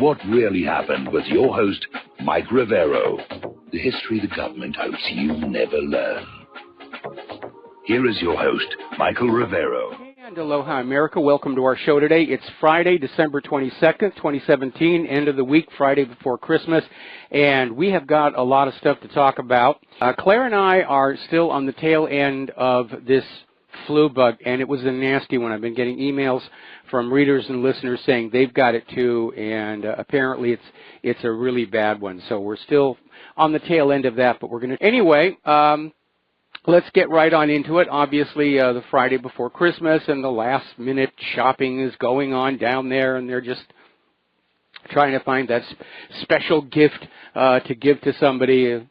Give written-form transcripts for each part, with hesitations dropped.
what really happened with your host, Mike Rivero. The history the government hopes you never learn. Here is your host, Michael Rivero. And aloha, America. Welcome to our show today. It's Friday, December 22nd, 2017, end of the week, Friday before Christmas, and we have got a lot of stuff to talk about. Claire and I are still on the tail end of this flu bug, and it was a nasty one. I've been getting emails from readers and listeners saying they've got it too, and apparently it's a really bad one. So we're still on the tail end of that, but we're going to... Anyway, let's get right on into it. Obviously, the Friday before Christmas and the last-minute shopping is going on down there, and they're just trying to find that special gift to give to somebody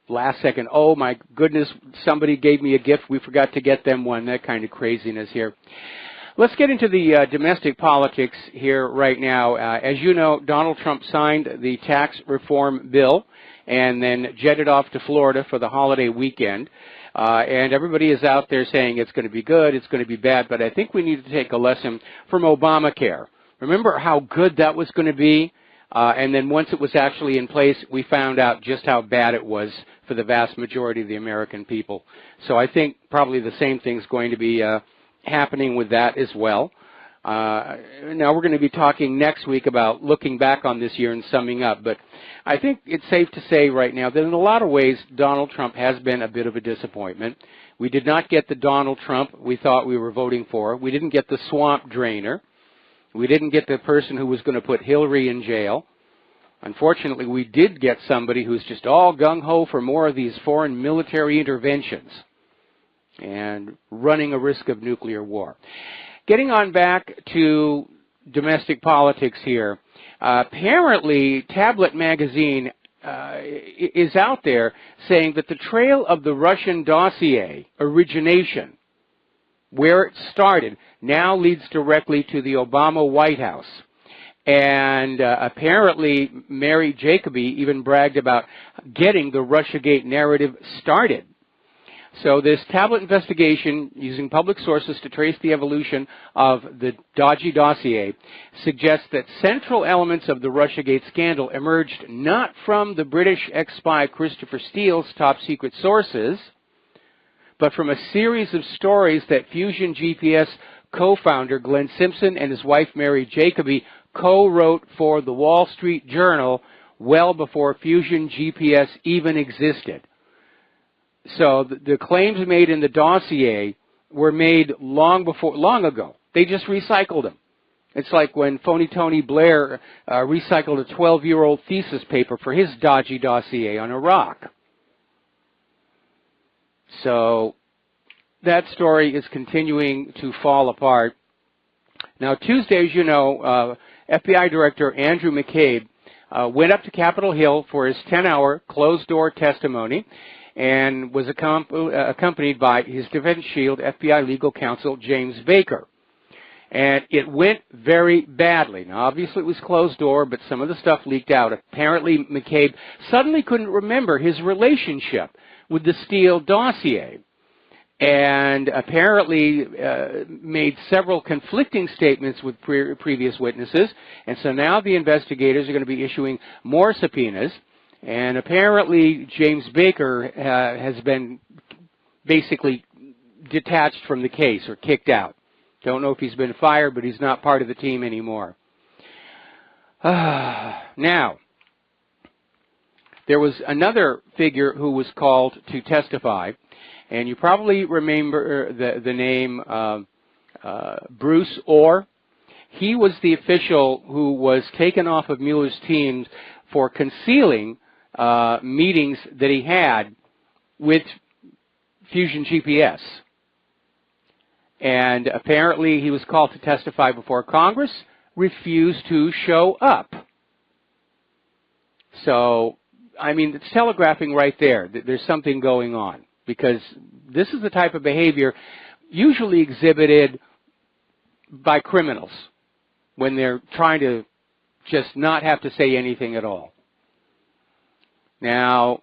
last second. Oh, my goodness, somebody gave me a gift. We forgot to get them one. That kind of craziness here. Let's get into the domestic politics here right now. As you know, Donald Trump signed the tax reform bill and then jetted off to Florida for the holiday weekend. And everybody is out there saying it's going to be good, it's going to be bad, but I think we need to take a lesson from Obamacare. Remember how good that was going to be? And then once it was actually in place, we found out just how bad it was for the vast majority of the American people. So I think probably the same thing's going to be happening with that as well. Now we're going to be talking next week about looking back on this year and summing up, but I think it's safe to say right now that in a lot of ways Donald Trump has been a bit of a disappointment. We did not get the Donald Trump we thought we were voting for. We didn't get the swamp drainer. We didn't get the person who was going to put Hillary in jail. Unfortunately, we did get somebody who's just all gung-ho for more of these foreign military interventions and running a risk of nuclear war. Getting on back to domestic politics here, apparently Tablet magazine is out there saying that the trail of the Russian dossier origination, where it started, now leads directly to the Obama White House. And apparently Mary Jacoby even bragged about getting the Russiagate narrative started. So this Tablet investigation, using public sources to trace the evolution of the dodgy dossier, suggests that central elements of the Russiagate scandal emerged not from the British ex-spy Christopher Steele's top-secret sources, but from a series of stories that Fusion GPS co-founder Glenn Simpson and his wife Mary Jacoby co-wrote for the Wall Street Journal well before Fusion GPS even existed. So the claims made in the dossier were made long ago. They just recycled them. It's like when phony Tony Blair recycled a 12-year-old thesis paper for his dodgy dossier on Iraq. So that story is continuing to fall apart. Now, Tuesday, as you know, FBI Director Andrew McCabe went up to Capitol Hill for his 10-hour closed-door testimony and was accompanied by his defense shield, FBI legal counsel, James Baker. And it went very badly. Now, obviously, it was closed door, but some of the stuff leaked out. Apparently, McCabe suddenly couldn't remember his relationship with the Steele dossier, and apparently made several conflicting statements with previous witnesses. And so now the investigators are going to be issuing more subpoenas. And apparently James Baker has been basically detached from the case or kicked out. Don't know if he's been fired, but he's not part of the team anymore. Now, there was another figure who was called to testify, and you probably remember the name Bruce Orr. He was the official who was taken off of Mueller's team for concealing meetings that he had with Fusion GPS. And apparently he was called to testify before Congress, refused to show up. So, I mean, it's telegraphing right there that there's something going on, because this is the type of behavior usually exhibited by criminals when they're trying to just not have to say anything at all. Now,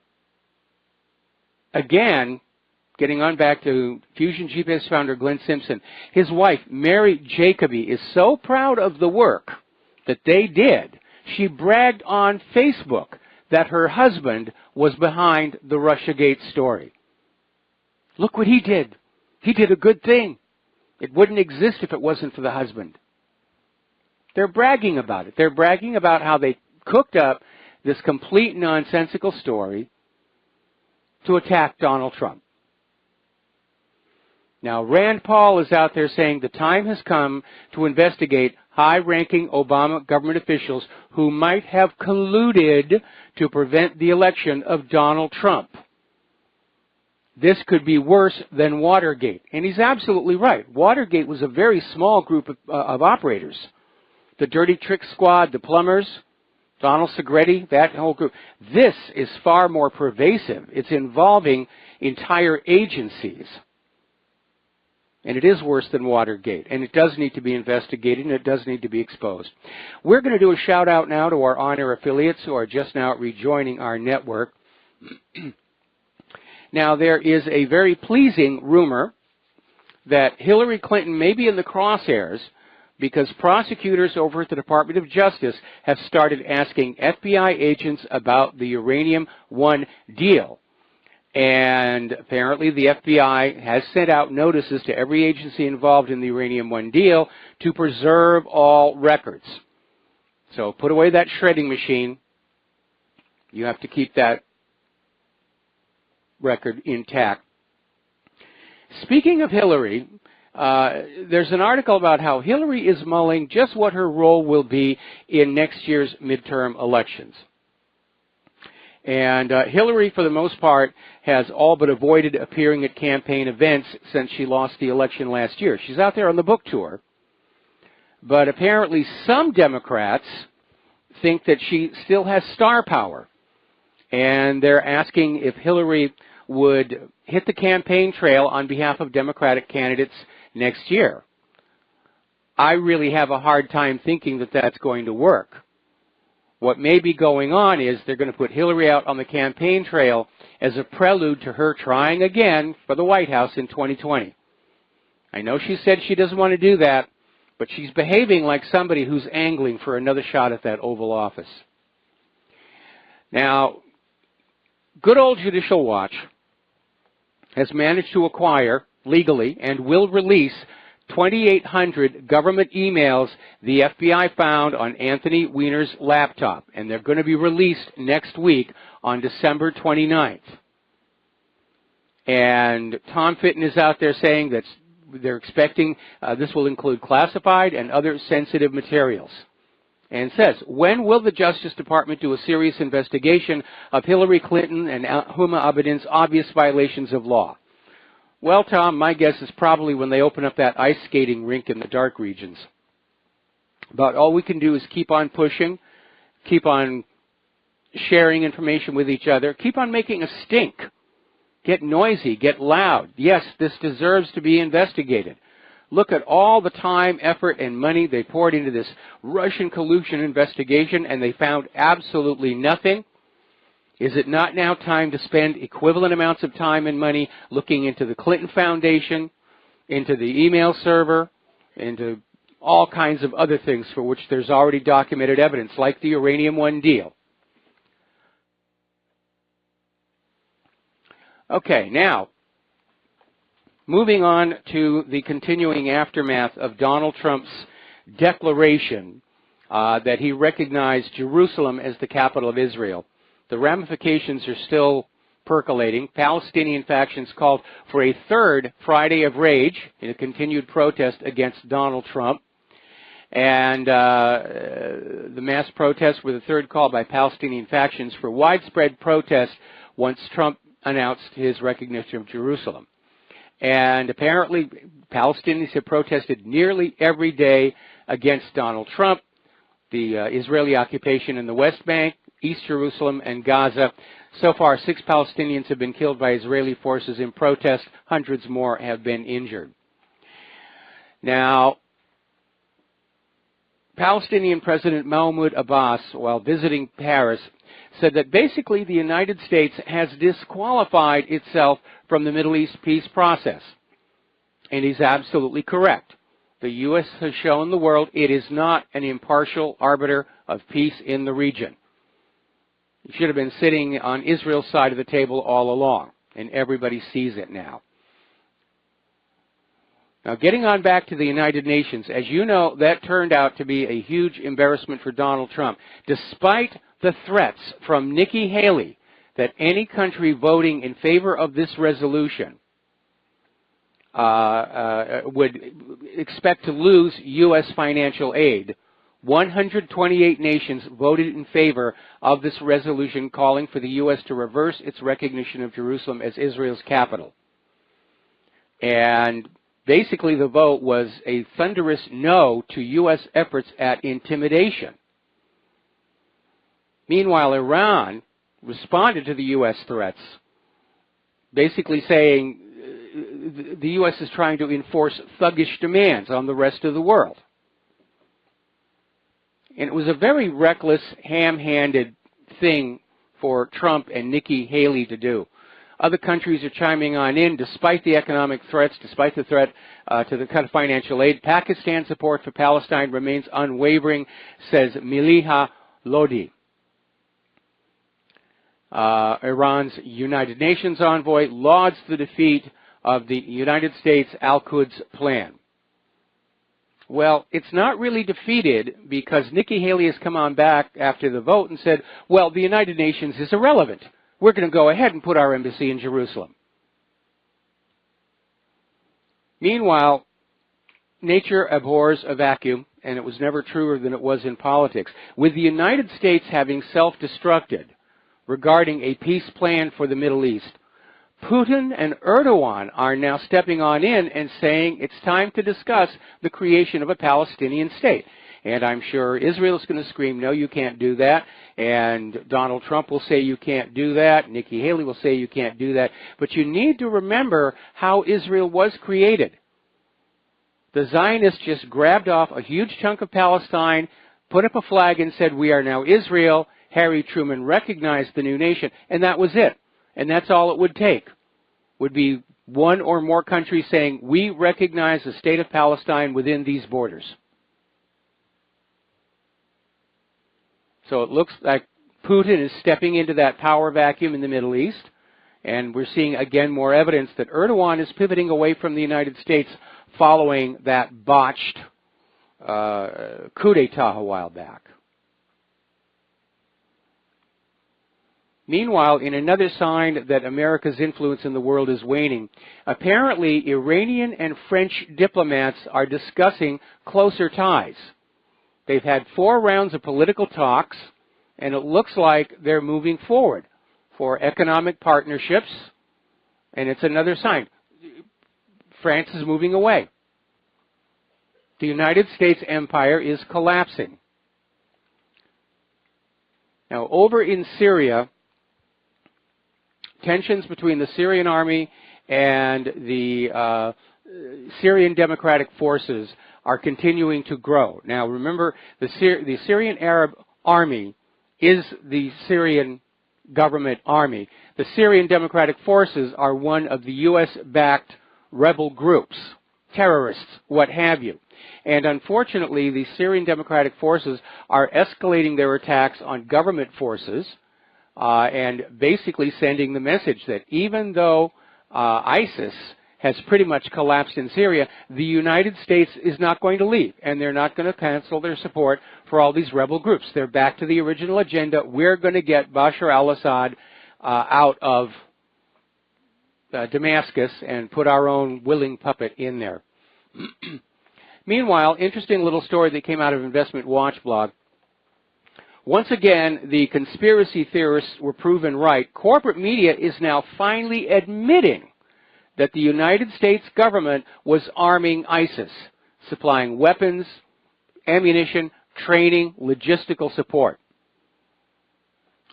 again, getting on back to Fusion GPS founder Glenn Simpson, his wife, Mary Jacoby, is so proud of the work that they did She bragged on Facebook that her husband was behind the Russiagate story. Look what he did. He did a good thing. It wouldn't exist if it wasn't for the husband. They're bragging about it. They're bragging about how they cooked up this complete nonsensical story to attack Donald Trump. Now, Rand Paul is out there saying the time has come to investigate high-ranking Obama government officials who might have colluded to prevent the election of Donald Trump. This could be worse than Watergate. And he's absolutely right. Watergate was a very small group of operators. The Dirty Trick Squad, the plumbers, Donald Segretti, that whole group. This is far more pervasive. It's involving entire agencies. And it is worse than Watergate. And it does need to be investigated, and it does need to be exposed. We're going to do a shout-out now to our on-air affiliates who are just now rejoining our network. Now, there is a very pleasing rumor that Hillary Clinton may be in the crosshairs because prosecutors over at the Department of Justice have started asking FBI agents about the Uranium One deal. And apparently the FBI has sent out notices to every agency involved in the Uranium One deal to preserve all records. So put away that shredding machine. You have to keep that record intact. Speaking of Hillary, there's an article about how Hillary is mulling just what her role will be in next year's midterm elections. And Hillary, for the most part, has all but avoided appearing at campaign events since she lost the election last year. She's out there on the book tour. But apparently some Democrats think that she still has star power. And they're asking if Hillary would hit the campaign trail on behalf of Democratic candidates next year. I really have a hard time thinking that that's going to work. What may be going on is they're going to put Hillary out on the campaign trail as a prelude to her trying again for the White House in 2020. I know she said she doesn't want to do that, but she's behaving like somebody who's angling for another shot at that Oval Office. Now, good old Judicial Watch has managed to acquire legally and will release 2,800 government emails the FBI found on Anthony Weiner's laptop, and they're going to be released next week on December 29th. And Tom Fitton is out there saying that they're expecting this will include classified and other sensitive materials. And says, when will the Justice Department do a serious investigation of Hillary Clinton and Huma Abedin's obvious violations of law? Well, Tom, my guess is probably when they open up that ice skating rink in the dark regions. But all we can do is keep on pushing, keep on sharing information with each other, keep on making a stink. Get noisy, get loud. Yes, this deserves to be investigated. Look at all the time, effort, and money they poured into this Russian collusion investigation, and they found absolutely nothing. Is it not now time to spend equivalent amounts of time and money looking into the Clinton Foundation, into the email server, into all kinds of other things for which there's already documented evidence, like the Uranium One deal? Okay, now, moving on to the continuing aftermath of Donald Trump's declaration that he recognized Jerusalem as the capital of Israel. The ramifications are still percolating. Palestinian factions called for a third Friday of Rage in a continued protest against Donald Trump. And the mass protests were the third call by Palestinian factions for widespread protest once Trump announced his recognition of Jerusalem. And apparently Palestinians have protested nearly every day against Donald Trump, the Israeli occupation in the West Bank, East Jerusalem, and Gaza. So far, 6 Palestinians have been killed by Israeli forces in protest. Hundreds more have been injured. Now, Palestinian President Mahmoud Abbas, while visiting Paris, said that basically the United States has disqualified itself from the Middle East peace process. And he's absolutely correct. The U.S. has shown the world it is not an impartial arbiter of peace in the region. You should have been sitting on Israel's side of the table all along, and everybody sees it now. Now, getting on back to the United Nations, as you know, that turned out to be a huge embarrassment for Donald Trump. Despite the threats from Nikki Haley that any country voting in favor of this resolution would expect to lose U.S. financial aid, 128 nations voted in favor of this resolution calling for the U.S. to reverse its recognition of Jerusalem as Israel's capital. And basically the vote was a thunderous no to U.S. efforts at intimidation. Meanwhile, Iran responded to the U.S. threats, basically saying the U.S. is trying to enforce thuggish demands on the rest of the world. And it was a very reckless, ham-handed thing for Trump and Nikki Haley to do. Other countries are chiming on in, despite the economic threats, despite the threat to the kind of financial aid. Pakistan's support for Palestine remains unwavering, says Miliha Lodi. Iran's United Nations envoy lauds the defeat of the United States Al-Quds plan. Well, it's not really defeated because Nikki Haley has come on back after the vote and said, well, the United Nations is irrelevant. We're going to go ahead and put our embassy in Jerusalem. Meanwhile, nature abhors a vacuum, and it was never truer than it was in politics. With the United States having self-destructed regarding a peace plan for the Middle East, Putin and Erdogan are now stepping on in and saying it's time to discuss the creation of a Palestinian state. And I'm sure Israel is going to scream, no, you can't do that. And Donald Trump will say you can't do that. Nikki Haley will say you can't do that. But you need to remember how Israel was created. The Zionists just grabbed off a huge chunk of Palestine, put up a flag and said, we are now Israel. Harry Truman recognized the new nation, and that was it. And that's all it would take, would be one or more countries saying, we recognize the state of Palestine within these borders. So it looks like Putin is stepping into that power vacuum in the Middle East, and we're seeing again more evidence that Erdogan is pivoting away from the United States following that botched coup d'etat a while back. Meanwhile, in another sign that America's influence in the world is waning, apparently Iranian and French diplomats are discussing closer ties. They've had 4 rounds of political talks, and it looks like they're moving forward for economic partnerships, and it's another sign. France is moving away. The United States empire is collapsing. Now, over in Syria, tensions between the Syrian army and the Syrian Democratic Forces are continuing to grow. Now, remember, the Syrian Arab Army is the Syrian government army. The Syrian Democratic Forces are one of the U.S.-backed rebel groups, terrorists, what have you. And unfortunately, the Syrian Democratic Forces are escalating their attacks on government forces, and basically sending the message that even though ISIS has pretty much collapsed in Syria, the United States is not going to leave, and they're not going to cancel their support for all these rebel groups. They're back to the original agenda. We're going to get Bashar al-Assad out of Damascus and put our own willing puppet in there. Meanwhile, interesting little story that came out of Investment Watch blog. Once again, the conspiracy theorists were proven right. Corporate media is now finally admitting that the United States government was arming ISIS, supplying weapons, ammunition, training, logistical support.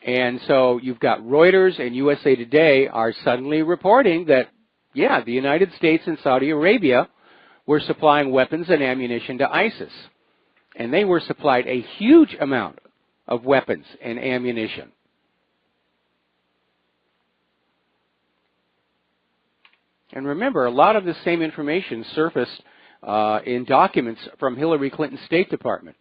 And so you've got Reuters and USA Today are suddenly reporting that, yeah, the United States and Saudi Arabia were supplying weapons and ammunition to ISIS. And they were supplied a huge amount of weapons and ammunition. And remember, a lot of the same information surfaced in documents from Hillary Clinton's State Department.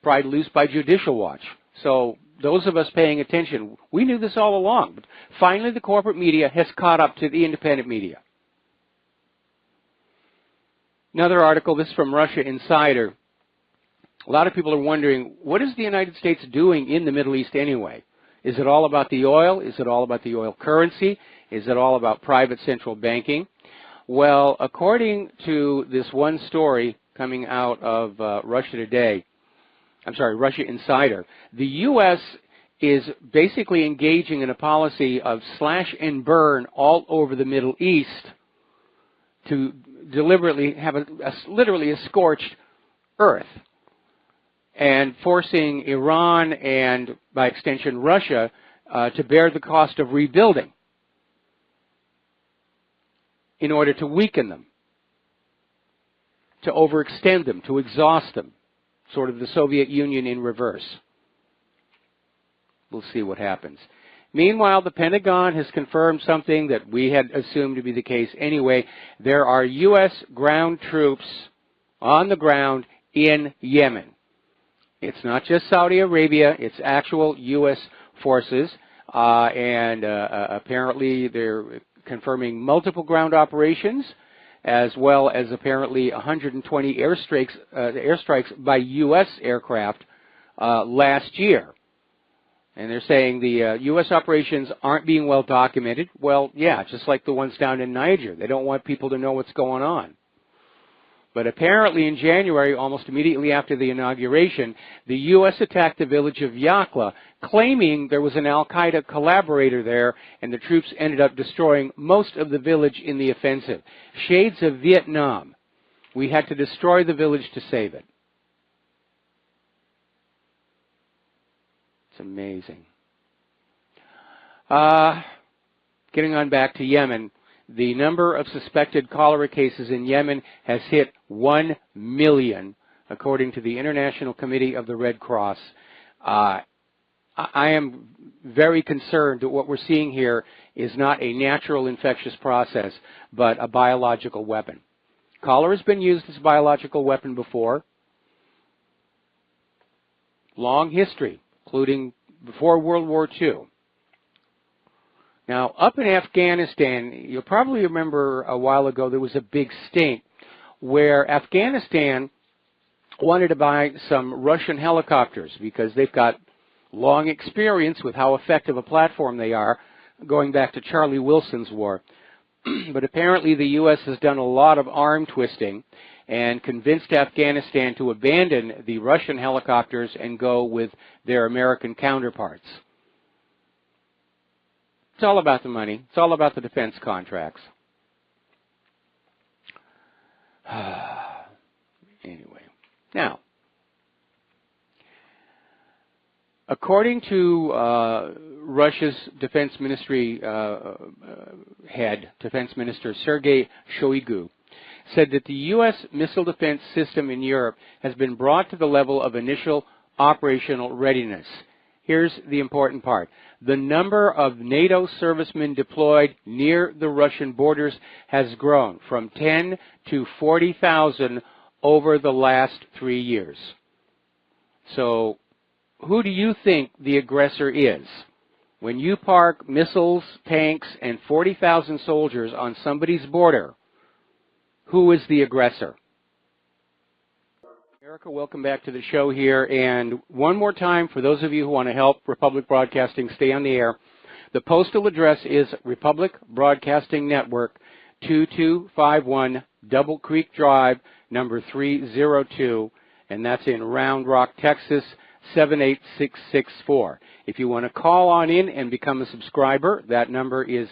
pried loose by Judicial Watch. So those of us paying attention, we knew this all along. But finally, the corporate media has caught up to the independent media. Another article, this is from Russia Insider. A lot of people are wondering, what is the United States doing in the Middle East anyway? Is it all about the oil? Is it all about the oil currency? Is it all about private central banking? Well, according to this one story coming out of Russia Insider, the U.S. is basically engaging in a policy of slash and burn all over the Middle East to deliberately have literally a scorched earth, and forcing Iran and, by extension, Russia to bear the cost of rebuilding in order to weaken them, to overextend them, to exhaust them, sort of the Soviet Union in reverse. We'll see what happens. Meanwhile, the Pentagon has confirmed something that we had assumed to be the case anyway. There are U.S. ground troops on the ground in Yemen. It's not just Saudi Arabia, it's actual U.S. forces, and apparently they're confirming multiple ground operations, as well as apparently 120 airstrikes by U.S. aircraft last year. And they're saying the U.S. operations aren't being well documented. Well, yeah, just like the ones down in Niger. They don't want people to know what's going on. But apparently in January, almost immediately after the inauguration, the U.S. attacked the village of Yakla, claiming there was an al-Qaeda collaborator there, and the troops ended up destroying most of the village in the offensive. Shades of Vietnam. We had to destroy the village to save it. It's amazing. Getting on back to Yemen. The number of suspected cholera cases in Yemen has hit 1 million, according to the International Committee of the Red Cross. I am very concerned that what we're seeing here is not a natural infectious process, but a biological weapon. Cholera has been used as a biological weapon before. Long history, including before World War II. Now, up in Afghanistan, you'll probably remember a while ago there was a big stink where Afghanistan wanted to buy some Russian helicopters because they've got long experience with how effective a platform they are, going back to Charlie Wilson's war. But apparently the U.S. has done a lot of arm twisting and convinced Afghanistan to abandon the Russian helicopters and go with their American counterparts. It's all about the money. It's all about the defense contracts. Anyway, now, according to Russia's defense ministry head, Defense Minister Sergei Shoigu, said that the U.S. missile defense system in Europe has been brought to the level of initial operational readiness. Here's the important part. The number of NATO servicemen deployed near the Russian borders has grown from 10 to 40,000 over the last 3 years. So, who do you think the aggressor is? When you park missiles, tanks, and 40,000 soldiers on somebody's border, who is the aggressor? Erica, welcome back to the show here. And one more time, for those of you who want to help Republic Broadcasting stay on the air, the postal address is Republic Broadcasting Network, 2251 Double Creek Drive, number 302, and that's in Round Rock, Texas, 78664. If you want to call on in and become a subscriber, that number is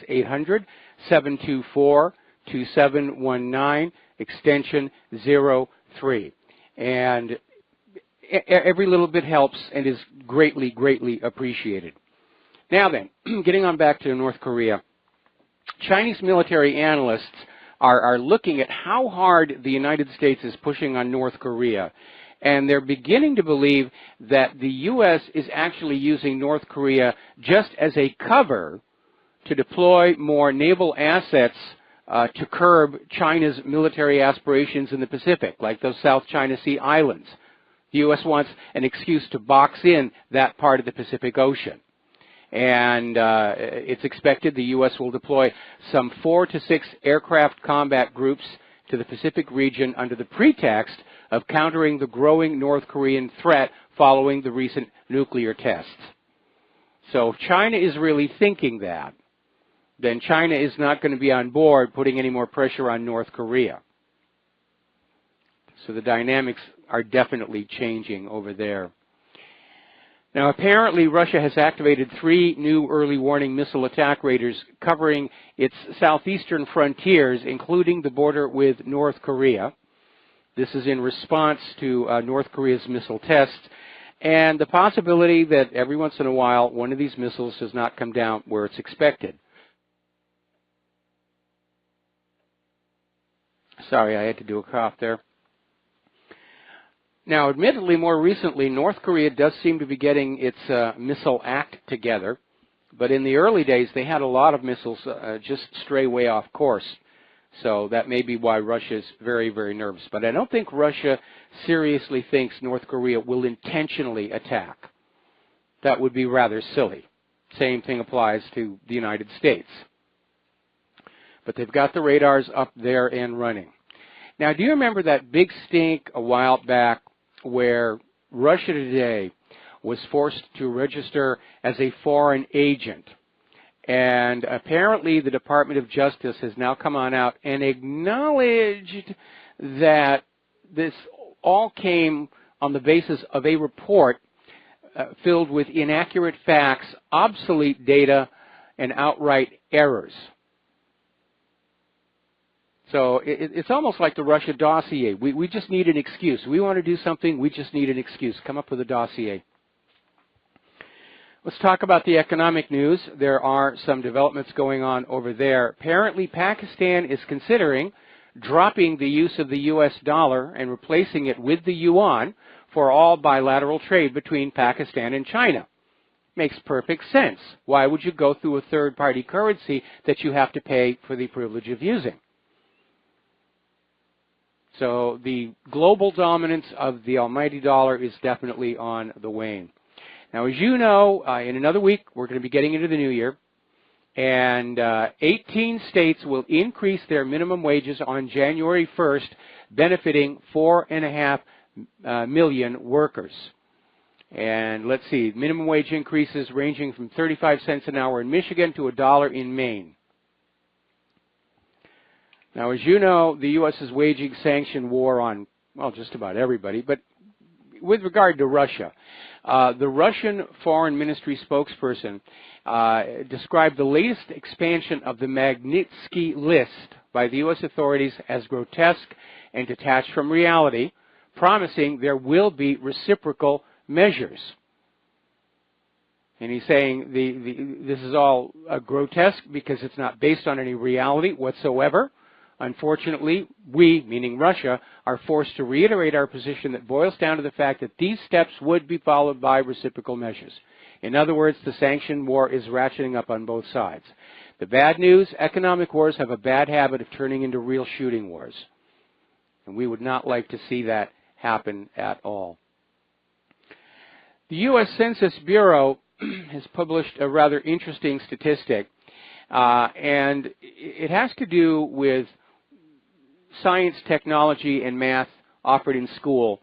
800-724-2719, extension 03. And every little bit helps and is greatly, greatly appreciated. Now then, getting on back to North Korea, Chinese military analysts are looking at how hard the United States is pushing on North Korea, and they're beginning to believe that the U.S. is actually using North Korea just as a cover to deploy more naval assets to curb China's military aspirations in the Pacific, like those South China Sea islands. The U.S. wants an excuse to box in that part of the Pacific Ocean. And it's expected the U.S. will deploy some 4 to 6 aircraft combat groups to the Pacific region under the pretext of countering the growing North Korean threat following the recent nuclear tests. So if China is really thinking that, then China is not going to be on board putting any more pressure on North Korea. So the dynamics are definitely changing over there. Now, apparently, Russia has activated 3 new early warning missile attack radars covering its southeastern frontiers, including the border with North Korea. This is in response to North Korea's missile tests and the possibility that every once in a while one of these missiles does not come down where it's expected. Sorry, I had to do a cough there. Now, admittedly, more recently, North Korea does seem to be getting its missile act together, but in the early days, they had a lot of missiles just stray way off course. So that may be why Russia is very, very nervous. But I don't think Russia seriously thinks North Korea will intentionally attack. That would be rather silly. Same thing applies to the United States. But they've got the radars up there and running. Now, do you remember that big stink a while back where Russia Today was forced to register as a foreign agent? And apparently the Department of Justice has now come on out and acknowledged that this all came on the basis of a report filled with inaccurate facts, obsolete data, and outright errors. So it's almost like the Russia dossier. We just need an excuse. We want to do something, we just need an excuse. Come up with a dossier. Let's talk about the economic news. There are some developments going on over there. Apparently, Pakistan is considering dropping the use of the U.S. dollar and replacing it with the yuan for all bilateral trade between Pakistan and China. Makes perfect sense. Why would you go through a third-party currency that you have to pay for the privilege of using? So the global dominance of the almighty dollar is definitely on the wane. Now, as you know, in another week, we're going to be getting into the new year, and 18 states will increase their minimum wages on January 1st, benefiting 4.5 million workers. And let's see, minimum wage increases ranging from 35 cents an hour in Michigan to $1 in Maine. Now, as you know, the U.S. is waging sanction war on, well, just about everybody, but with regard to Russia, the Russian Foreign Ministry spokesperson described the latest expansion of the Magnitsky List by the U.S. authorities as grotesque and detached from reality, promising there will be reciprocal measures. And he's saying this is all grotesque because it's not based on any reality whatsoever. Unfortunately, we, meaning Russia, are forced to reiterate our position that boils down to the fact that these steps would be followed by reciprocal measures. In other words, the sanction war is ratcheting up on both sides. The bad news, economic wars have a bad habit of turning into real shooting wars. And we would not like to see that happen at all. The U.S. Census Bureau has published a rather interesting statistic, and it has to do with science, technology, and math offered in school,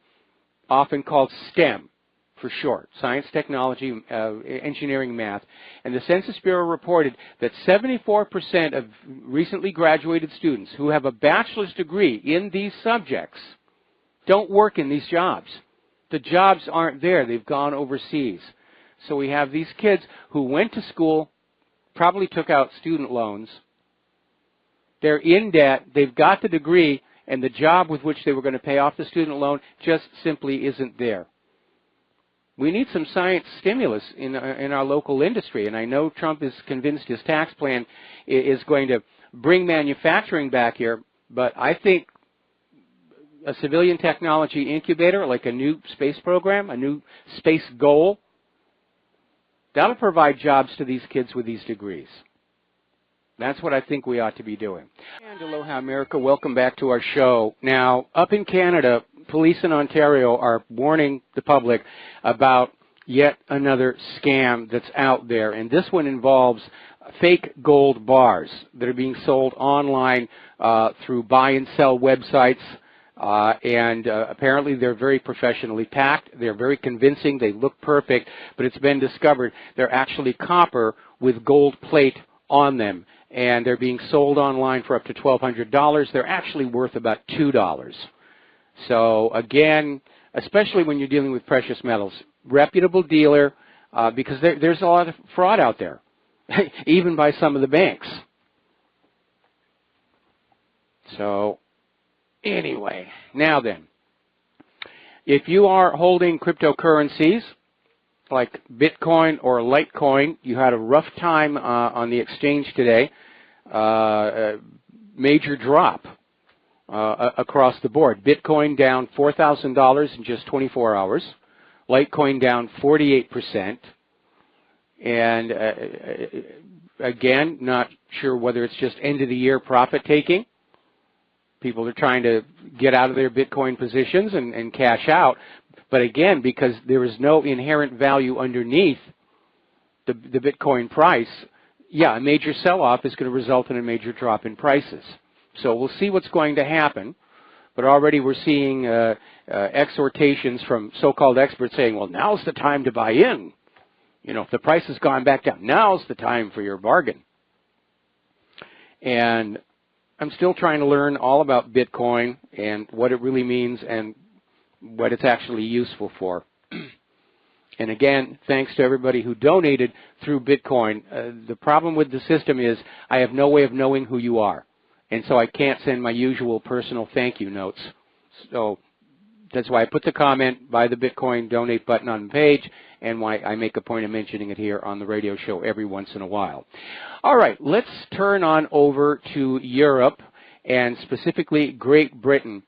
often called STEM for short, science, technology, engineering, math. And the Census Bureau reported that 74% of recently graduated students who have a bachelor's degree in these subjects don't work in these jobs. The jobs aren't there. They've gone overseas. So we have these kids who went to school, probably took out student loans. They're in debt, they've got the degree, and the job with which they were going to pay off the student loan just simply isn't there. We need some science stimulus in our local industry, and I know Trump is convinced his tax plan is going to bring manufacturing back here, but I think a civilian technology incubator, like a new space program, a new space goal, that'll provide jobs to these kids with these degrees. That's what I think we ought to be doing. And aloha, America. Welcome back to our show. Now, up in Canada, police in Ontario are warning the public about yet another scam that's out there. And this one involves fake gold bars that are being sold online through buy and sell websites. Apparently they're very professionally packed. They're very convincing. They look perfect. But it's been discovered they're actually copper with gold plate on them. And they're being sold online for up to $1,200. They're actually worth about $2. So again, especially when you're dealing with precious metals, reputable dealer, because there's a lot of fraud out there, even by some of the banks. So anyway, now then, if you are holding cryptocurrencies like Bitcoin or Litecoin, you had a rough time on the exchange today. Major drop across the board. Bitcoin down $4,000 in just 24 hours. Litecoin down 48%. And again, not sure whether it's just end of the year profit taking. People are trying to get out of their Bitcoin positions and cash out. But again, because there is no inherent value underneath the Bitcoin price, yeah, a major sell-off is going to result in a major drop in prices. So we'll see what's going to happen. But already we're seeing exhortations from so-called experts saying, well, now's the time to buy in. You know, if the price has gone back down, now's the time for your bargain. And I'm still trying to learn all about Bitcoin and what it really means and what it's actually useful for. And again, thanks to everybody who donated through Bitcoin. The problem with the system is I have no way of knowing who you are. And so I can't send my usual personal thank you notes. So that's why I put the comment by the Bitcoin donate button on the page and why I make a point of mentioning it here on the radio show every once in a while. All right, let's turn on over to Europe and specifically Great Britain.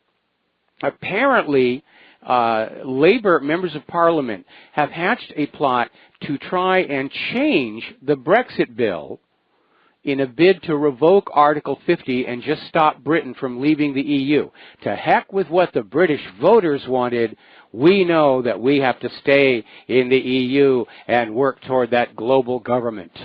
Apparently, Labour members of Parliament have hatched a plot to try and change the Brexit bill in a bid to revoke Article 50 and just stop Britain from leaving the EU. To heck with what the British voters wanted. We know that we have to stay in the EU and work toward that global government.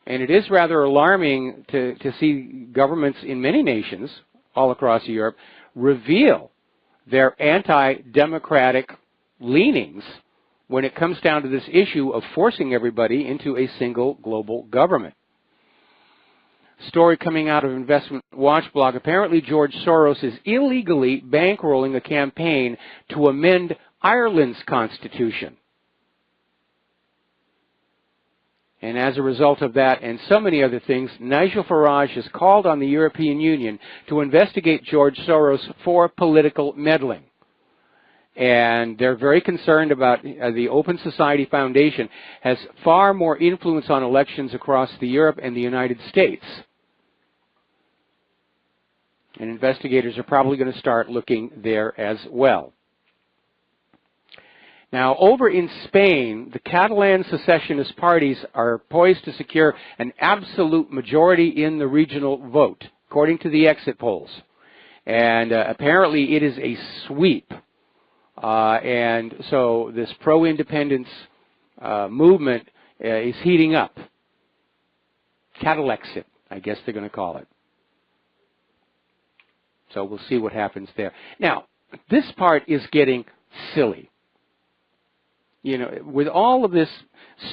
And it is rather alarming to see governments in many nations all across Europe reveal their anti-democratic leanings when it comes down to this issue of forcing everybody into a single global government. Story coming out of Investment Watch blog. Apparently George Soros is illegally bankrolling a campaign to amend Ireland's constitution. And as a result of that and so many other things, Nigel Farage has called on the European Union to investigate George Soros for political meddling. And they're very concerned about the Open Society Foundation has far more influence on elections across Europe and the United States. And investigators are probably going to start looking there as well. Now, over in Spain, the Catalan secessionist parties are poised to secure an absolute majority in the regional vote, according to the exit polls. And apparently it is a sweep. And so this pro-independence movement is heating up. Catalexit, I guess they're going to call it. So we'll see what happens there. Now, this part is getting silly. You know, with all of this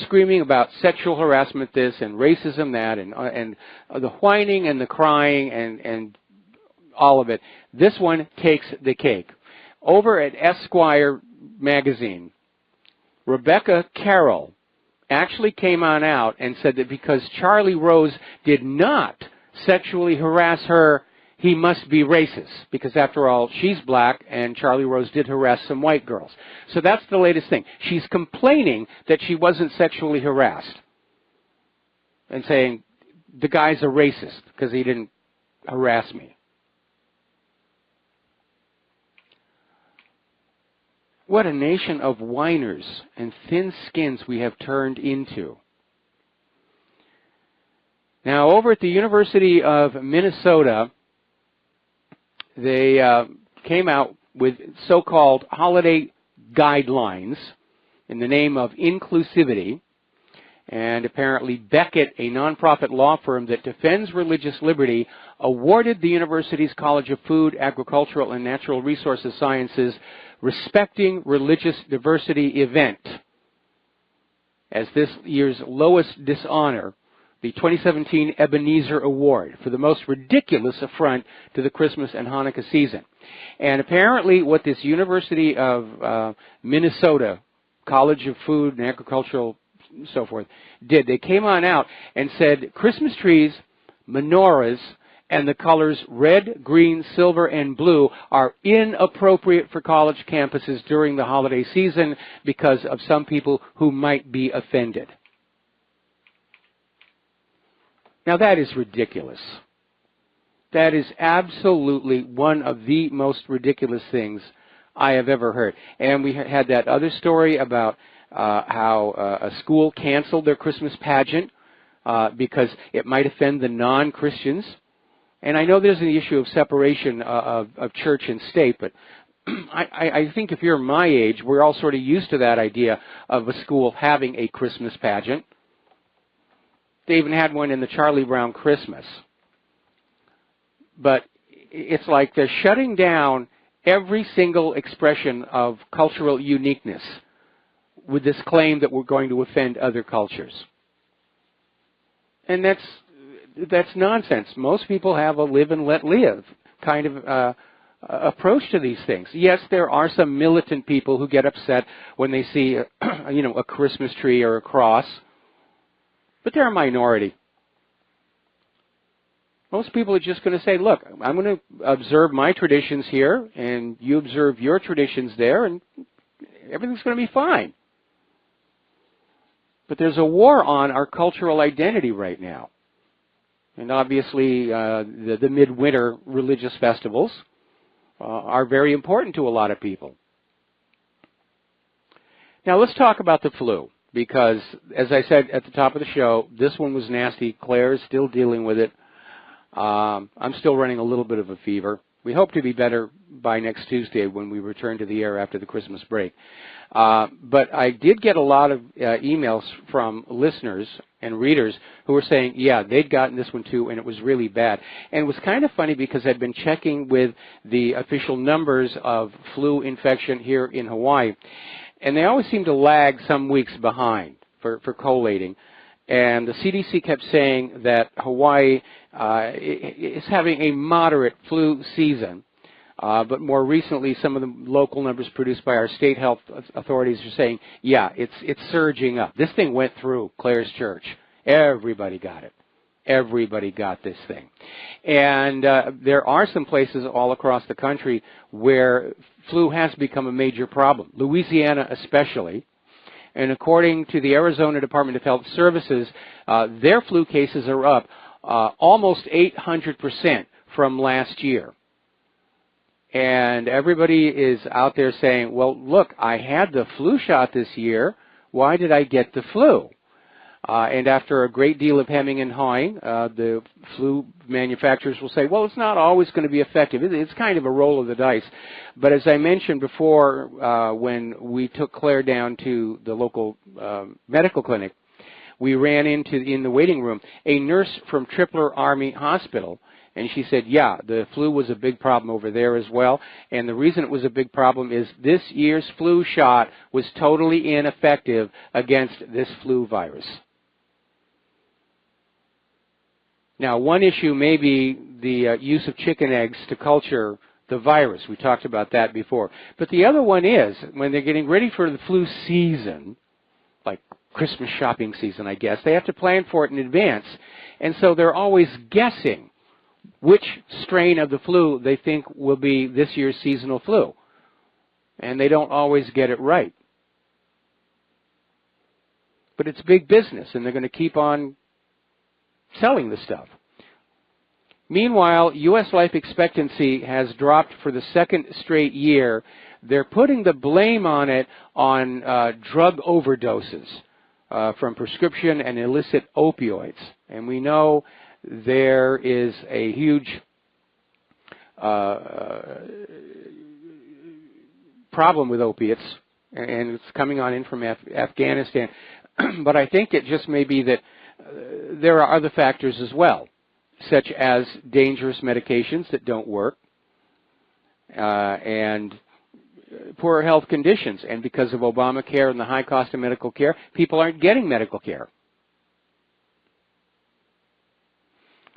screaming about sexual harassment this and racism that and the whining and the crying and all of it, this one takes the cake. Over at Esquire magazine, Rebecca Carroll actually came on out and said that because Charlie Rose did not sexually harass her, he must be racist, because after all, she's black and Charlie Rose did harass some white girls. So that's the latest thing. She's complaining that she wasn't sexually harassed and saying, the guy's a racist because he didn't harass me. What a nation of whiners and thin skins we have turned into. Now, over at the University of Minnesota, they came out with so-called holiday guidelines in the name of inclusivity. And apparently Beckett, a nonprofit law firm that defends religious liberty, awarded the university's College of Food, Agricultural, and Natural Resources Sciences Respecting Religious Diversity event as this year's lowest dishonor, the 2017 Ebenezer Award for the most ridiculous affront to the Christmas and Hanukkah season. And apparently what this University of Minnesota College of Food and Agricultural so forth did, they came on out and said Christmas trees, menorahs, and the colors red, green, silver, and blue are inappropriate for college campuses during the holiday season because of some people who might be offended. Now that is ridiculous. That is absolutely one of the most ridiculous things I have ever heard. And we had that other story about how a school canceled their Christmas pageant because it might offend the non-Christians. And I know there's an issue of separation of church and state, but I think if you're my age, we're all sort of used to that idea of a school having a Christmas pageant. They even had one in the Charlie Brown Christmas. But it's like they're shutting down every single expression of cultural uniqueness with this claim that we're going to offend other cultures. And that's nonsense. Most people have a live and let live kind of approach to these things. Yes, there are some militant people who get upset when they see a Christmas tree or a cross, but they're a minority. Most people are just going to say, look, I'm going to observe my traditions here, and you observe your traditions there, and everything's going to be fine. But there's a war on our cultural identity right now. And obviously, the midwinter religious festivals are very important to a lot of people. Now, let's talk about the flu, because, as I said at the top of the show, this one was nasty. Claire is still dealing with it. I'm still running a little bit of a fever. We hope to be better by next Tuesday when we return to the air after the Christmas break. But I did get a lot of emails from listeners and readers who were saying, yeah, they'd gotten this one too, and it was really bad. And it was kind of funny because I'd been checking with the official numbers of flu infection here in Hawaii, and they always seem to lag some weeks behind for collating. And the CDC kept saying that Hawaii is having a moderate flu season. But more recently, some of the local numbers produced by our state health authorities are saying, yeah, it's surging up. This thing went through Claire's church. Everybody got it. Everybody got this thing. And there are some places all across the country where flu has become a major problem, Louisiana especially. And according to the Arizona Department of Health Services, their flu cases are up almost 800% from last year. And everybody is out there saying, well, look, I had the flu shot this year. Why did I get the flu? And after a great deal of hemming and hawing, the flu manufacturers will say, well, it's not always going to be effective. It's kind of a roll of the dice. But as I mentioned before, when we took Claire down to the local medical clinic, we ran into, in the waiting room, a nurse from Tripler Army Hospital. And she said, yeah, the flu was a big problem over there as well. And the reason it was a big problem is this year's flu shot was totally ineffective against this flu virus. Now, one issue may be the use of chicken eggs to culture the virus. We talked about that before. But the other one is, when they're getting ready for the flu season, like Christmas shopping season, I guess, they have to plan for it in advance. And so they're always guessing which strain of the flu they think will be this year's seasonal flu. And they don't always get it right. But it's big business, and they're going to keep on selling the stuff. Meanwhile, U.S. life expectancy has dropped for the second straight year. They're putting the blame on it on drug overdoses. from prescription and illicit opioids. And we know there is a huge problem with opiates, and it's coming on in from Afghanistan. But I think it just may be that there are other factors as well, such as dangerous medications that don't work, and poor health conditions. And because of Obamacare and the high cost of medical care, people aren't getting medical care.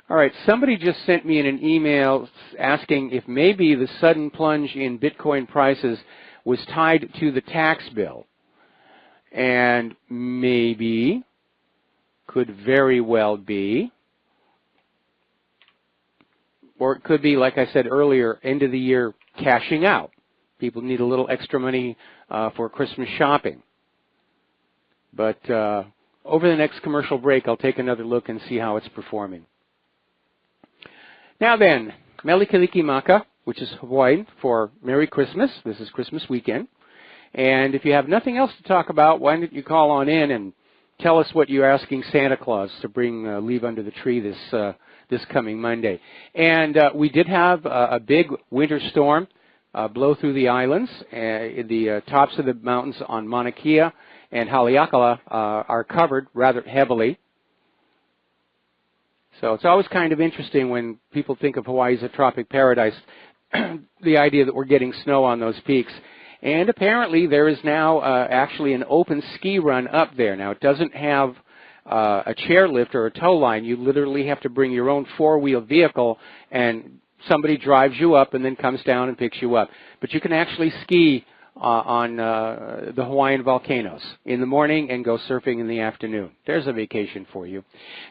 All right, somebody just sent me in an email asking if maybe the sudden plunge in Bitcoin prices was tied to the tax bill. And maybe, could very well be. Or it could be, like I said earlier, end of the year cashing out. People need a little extra money for Christmas shopping. But over the next commercial break, I'll take another look and see how it's performing. Now then, Mele Kalikimaka, which is Hawaiian for Merry Christmas. This is Christmas weekend. And if you have nothing else to talk about, why don't you call on in and tell us what you're asking Santa Claus to bring, leave under the tree this coming Monday. And we did have a big winter storm blow through the islands. The tops of the mountains on Mauna Kea and Haleakala are covered rather heavily. So it's always kind of interesting when people think of Hawaii as a tropic paradise, the idea that we're getting snow on those peaks. And apparently there is now actually an open ski run up there. Now it doesn't have a chairlift or a tow line. You literally have to bring your own four-wheel vehicle, and somebody drives you up and then comes down and picks you up. But you can actually ski on the Hawaiian volcanoes in the morning and go surfing in the afternoon. There's a vacation for you.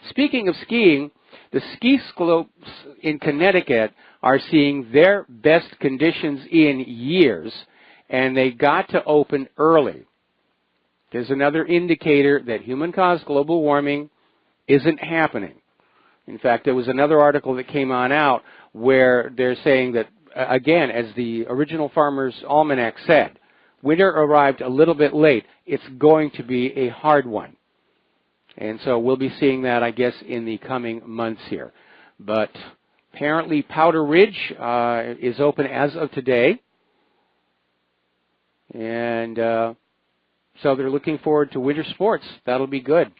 Speaking of skiing, the ski slopes in Connecticut are seeing their best conditions in years, and they got to open early. There's another indicator that human-caused global warming isn't happening. In fact, there was another article that came on out where they're saying that, again, as the original Farmer's Almanac said, winter arrived a little bit late. It's going to be a hard one. And so we'll be seeing that, I guess, in the coming months here. But apparently Powder Ridge is open as of today. And so they're looking forward to winter sports. That'll be good.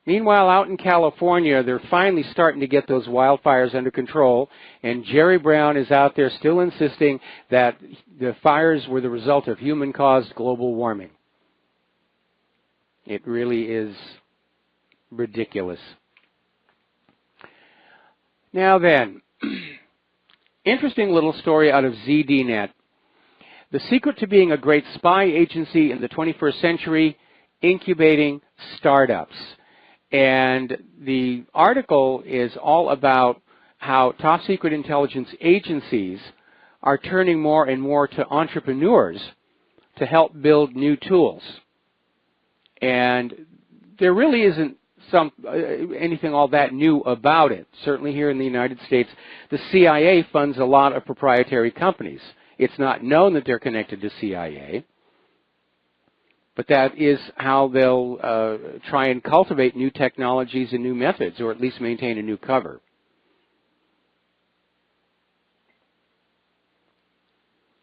Meanwhile, out in California, they're finally starting to get those wildfires under control, and Jerry Brown is out there still insisting that the fires were the result of human-caused global warming. It really is ridiculous. Now then, interesting little story out of ZDNet. The secret to being a great spy agency in the 21st century, incubating startups. And the article is all about how top-secret intelligence agencies are turning more and more to entrepreneurs to help build new tools. And there really isn't anything all that new about it. Certainly here in the United States, the CIA funds a lot of proprietary companies. It's not known that they're connected to CIA. But that is how they'll try and cultivate new technologies and new methods, or at least maintain a new cover.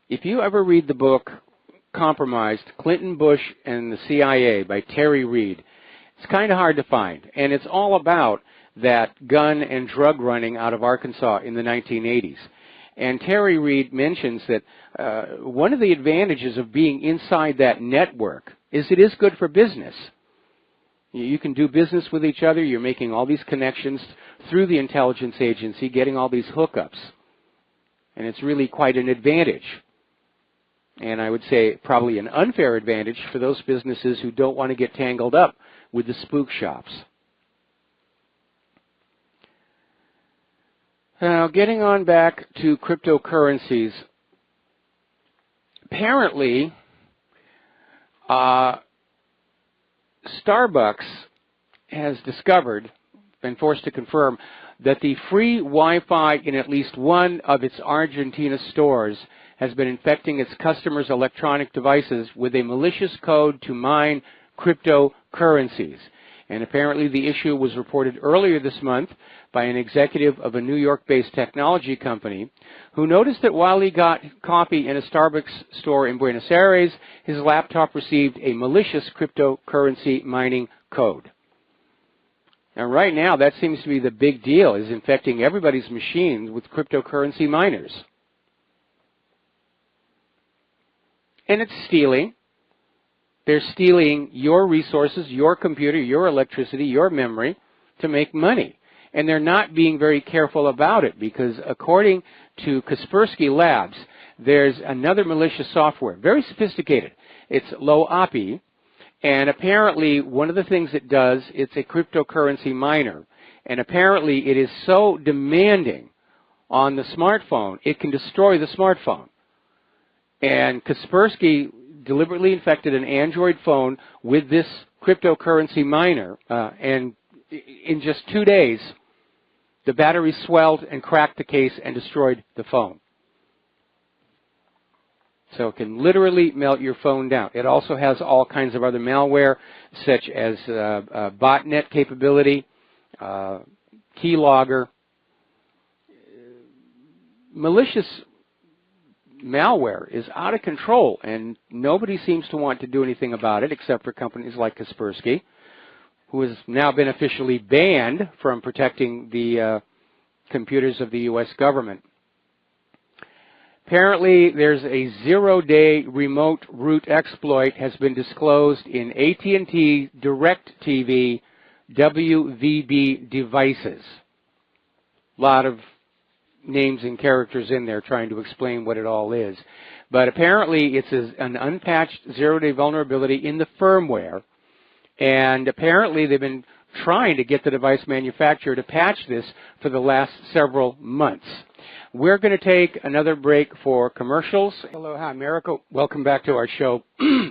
If you ever read the book Compromised, Clinton, Bush, and the CIA by Terry Reid, it's kind of hard to find. And it's all about that gun and drug running out of Arkansas in the 1980s. And Terry Reid mentions that one of the advantages of being inside that network is it is good for business. You can do business with each other. You're making all these connections through the intelligence agency, getting all these hookups. And it's really quite an advantage. And I would say probably an unfair advantage for those businesses who don't want to get tangled up with the spook shops. Now, getting on back to cryptocurrencies, apparently Starbucks has discovered, been forced to confirm, that the free Wi-Fi in at least one of its Argentina stores has been infecting its customers' electronic devices with a malicious code to mine cryptocurrencies. And apparently the issue was reported earlier this month by an executive of a New York-based technology company who noticed that while he got coffee in a Starbucks store in Buenos Aires, his laptop received a malicious cryptocurrency mining code. Now right now that seems to be the big deal, is infecting everybody's machines with cryptocurrency miners. And it's stealing. They're stealing your resources, your computer, your electricity, your memory to make money. And they're not being very careful about it because according to Kaspersky Labs, there's another malicious software, very sophisticated. It's low API, and apparently one of the things it does, it's a cryptocurrency miner. And apparently it is so demanding on the smartphone, it can destroy the smartphone. And Kaspersky deliberately infected an Android phone with this cryptocurrency miner, and in just 2 days, the battery swelled and cracked the case and destroyed the phone. So it can literally melt your phone down. It also has all kinds of other malware, such as botnet capability, keylogger, malicious malware is out of control, and nobody seems to want to do anything about it except for companies like Kaspersky, who has now been officially banned from protecting the computers of the U.S. government. Apparently, there's a zero-day remote root exploit has been disclosed in AT&T DirecTV WVB devices. A lot of names and characters in there trying to explain what it all is. But apparently it's an unpatched zero-day vulnerability in the firmware, and apparently they've been trying to get the device manufacturer to patch this for the last several months. We're going to take another break for commercials. Hello, hi, America. Welcome back to our show.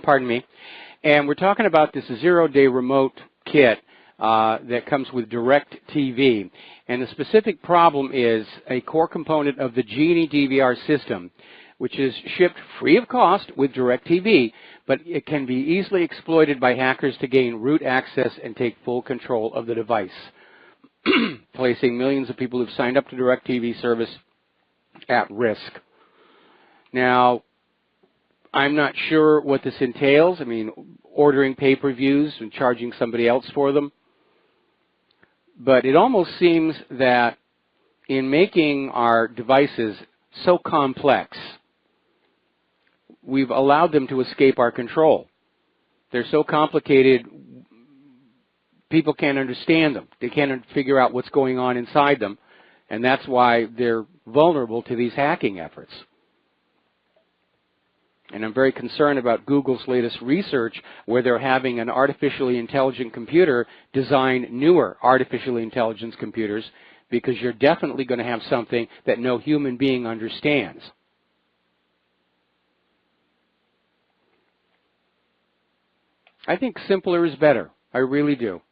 Pardon me. And we're talking about this zero-day remote kit that comes with DirecTV. And the specific problem is a core component of the Genie DVR system, which is shipped free of cost with DirecTV, but it can be easily exploited by hackers to gain root access and take full control of the device, placing millions of people who've signed up to DirecTV service at risk. Now, I'm not sure what this entails. I mean, ordering pay-per-views and charging somebody else for them. But it almost seems that in making our devices so complex, we've allowed them to escape our control. They're so complicated, people can't understand them. They can't figure out what's going on inside them, and that's why they're vulnerable to these hacking efforts. And I'm very concerned about Google's latest research where they're having an artificially intelligent computer design newer artificially intelligent computers, because you're definitely going to have something that no human being understands. I think simpler is better. I really do.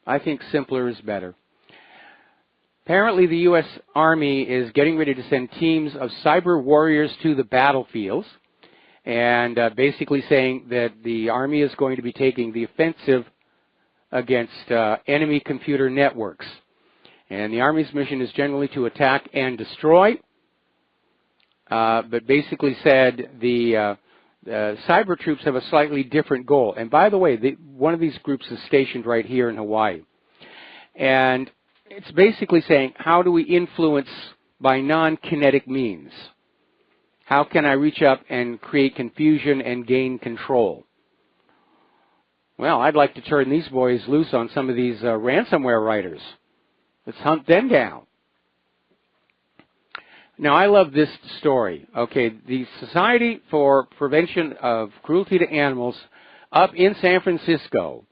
I think simpler is better. Apparently, the U.S. Army is getting ready to send teams of cyber warriors to the battlefields, and basically saying that the Army is going to be taking the offensive against enemy computer networks. And the Army's mission is generally to attack and destroy, but basically said the cyber troops have a slightly different goal. And by the way, one of these groups is stationed right here in Hawaii. And it's basically saying, how do we influence by non-kinetic means? How can I reach up and create confusion and gain control? Well, I'd like to turn these boys loose on some of these ransomware writers. Let's hunt them down. Now, I love this story. Okay, the Society for Prevention of Cruelty to Animals up in San Francisco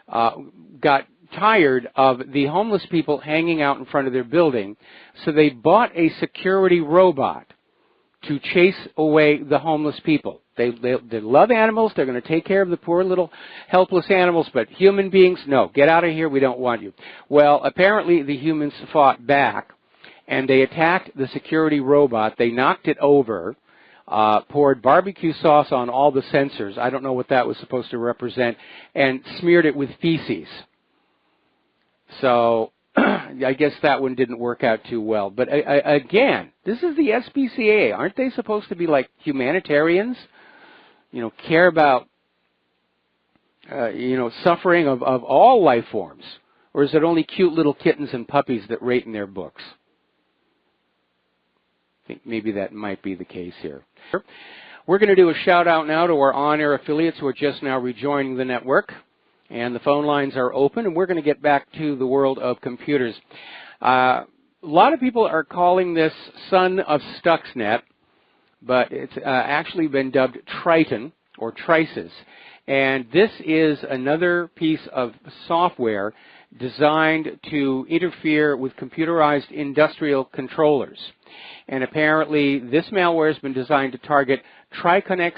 got tired of the homeless people hanging out in front of their building, so they bought a security robot to chase away the homeless people. They love animals. They're going to take care of the poor little helpless animals, but human beings, no, get out of here. We don't want you. Well, apparently the humans fought back, and they attacked the security robot. They knocked it over. poured barbecue sauce on all the sensors. I don't know what that was supposed to represent, and smeared it with feces. So I guess that one didn't work out too well. But again, this is the SPCA. Aren't they supposed to be like humanitarians? You know, care about, suffering of all life forms? Or is it only cute little kittens and puppies that rate in their books? I think maybe that might be the case here. We're going to do a shout out now to our on-air affiliates who are just now rejoining the network. And the phone lines are open, and we're going to get back to the world of computers. A lot of people are calling this Son of Stuxnet, but it's actually been dubbed Triton or Trisis. And this is another piece of software designed to interfere with computerized industrial controllers. And apparently this malware has been designed to target Triconex